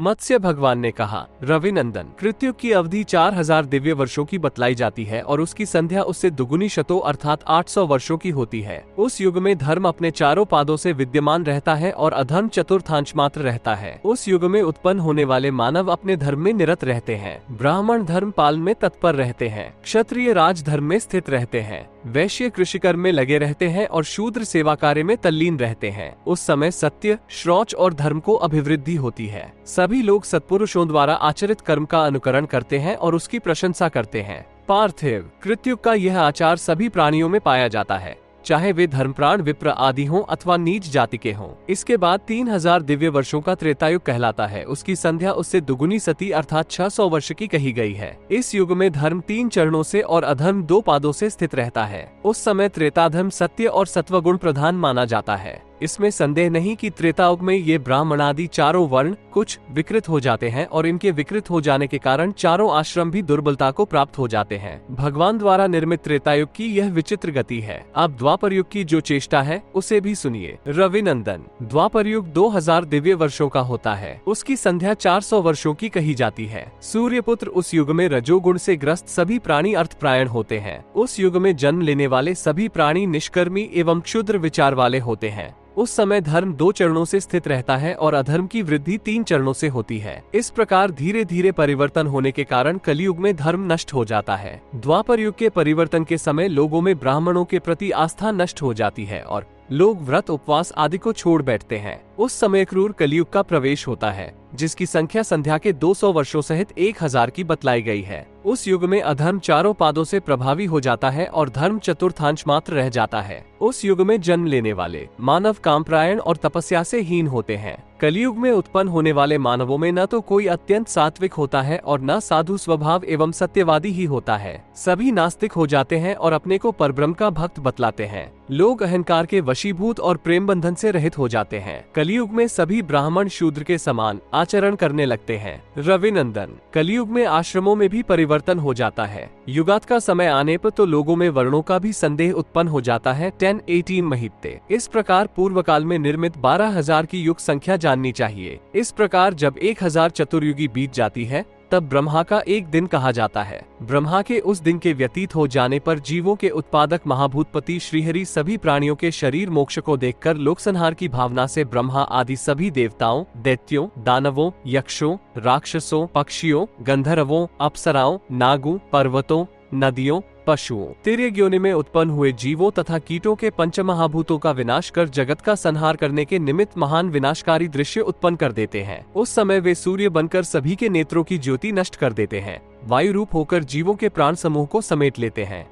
मत्स्य भगवान ने कहा, रविनंदन, कृतयुग की अवधि 4000 दिव्य वर्षों की बतलाई जाती है और उसकी संध्या उससे दुगुनी शतों अर्थात 800 वर्षों की होती है। उस युग में धर्म अपने चारों पादों से विद्यमान रहता है और अधर्म चतुर्थांश मात्र रहता है। उस युग में उत्पन्न होने वाले मानव अपने धर्म में निरत रहते हैं। ब्राह्मण धर्म पालन में तत्पर रहते हैं, क्षत्रिय राज धर्म में स्थित रहते हैं, वैश्य कृषि कर्म में लगे रहते हैं और शूद्र सेवा कार्य में तल्लीन रहते हैं। उस समय सत्य, शौच और धर्म को अभिवृद्धि होती है। सभी लोग सत्पुरुषों द्वारा आचरित कर्म का अनुकरण करते हैं और उसकी प्रशंसा करते हैं। पार्थिव, कृतयुग का यह आचार सभी प्राणियों में पाया जाता है, चाहे वे धर्मप्राण विप्र आदि हों अथवा नीच जाति के हों। इसके बाद 3000 दिव्य वर्षों का त्रेतायुग कहलाता है। उसकी संध्या उससे दुगुनी सती अर्थात 600 वर्ष की कही गई है। इस युग में धर्म 3 चरणों से और अधर्म 2 पादों से स्थित रहता है। उस समय त्रेताधर्म सत्य और सत्वगुण प्रधान माना जाता है। इसमें संदेह नहीं कि त्रेतायुग में ये ब्राह्मणादि चारों वर्ण कुछ विकृत हो जाते हैं और इनके विकृत हो जाने के कारण चारों आश्रम भी दुर्बलता को प्राप्त हो जाते हैं। भगवान द्वारा निर्मित त्रेतायुग की यह विचित्र गति है। अब द्वापर युग की जो चेष्टा है उसे भी सुनिए। रविनंदन, द्वापर युग 2000 दिव्य वर्षों का होता है। उसकी संध्या 400 वर्षों की कही जाती है। सूर्यपुत्र उस युग में रजोगुण से ग्रस्त सभी प्राणी अर्थप्रायण होते हैं। उस युग में जन्म लेने वाले सभी प्राणी निष्कर्मी एवं क्षुद्र विचार वाले होते हैं। उस समय धर्म 2 चरणों से स्थित रहता है और अधर्म की वृद्धि 3 चरणों से होती है। इस प्रकार धीरे धीरे परिवर्तन होने के कारण कलयुग में धर्म नष्ट हो जाता है। द्वापर युग के परिवर्तन के समय लोगों में ब्राह्मणों के प्रति आस्था नष्ट हो जाती है और लोग व्रत उपवास आदि को छोड़ बैठते हैं। उस समय क्रूर कलयुग का प्रवेश होता है, जिसकी संख्या संध्या के 200 वर्षों सहित 1000 की बतलाई गई है। उस युग में अधर्म चारों पादों से प्रभावी हो जाता है और धर्म चतुर्थांश मात्र रह जाता है। उस युग में जन्म लेने वाले मानव कामपरायण और तपस्या से हीन होते हैं। कलयुग में उत्पन्न होने वाले मानवों में न तो कोई अत्यंत सात्विक होता है और न साधु स्वभाव एवं सत्यवादी ही होता है। सभी नास्तिक हो जाते हैं और अपने को परब्रह्म का भक्त बतलाते हैं। लोग अहंकार के वशीभूत और प्रेम बंधन से रहित हो जाते हैं। कलयुग में सभी ब्राह्मण शूद्र के समान आचरण करने लगते हैं। रविनंदन, कलयुग में आश्रमों में भी परिवर्तन हो जाता है। युगात का समय आने पर तो लोगों में वर्णों का भी संदेह उत्पन्न हो जाता है। 10-18 महित्ते। इस प्रकार पूर्व काल में निर्मित 12000 की युग संख्या जाननी चाहिए। इस प्रकार जब 1000 चतुर्युगी बीत जाती है तब ब्रह्मा का एक दिन कहा जाता है। ब्रह्मा के उस दिन के व्यतीत हो जाने पर जीवों के उत्पादक महाभूतपति श्रीहरि सभी प्राणियों के शरीर मोक्ष को देखकर लोकसंहार की भावना से ब्रह्मा आदि सभी देवताओं, दैत्यों, दानवों, यक्षों, राक्षसों, पक्षियों, गंधर्वों, अप्सराओं, नागों, पर्वतों, नदियों, पशुओं, तिर्यक योनि में उत्पन्न हुए जीवों तथा कीटों के पंचमहाभूतों का विनाश कर जगत का संहार करने के निमित्त महान विनाशकारी दृश्य उत्पन्न कर देते हैं। उस समय वे सूर्य बनकर सभी के नेत्रों की ज्योति नष्ट कर देते हैं। वायु रूप होकर जीवों के प्राण समूह को समेट लेते हैं।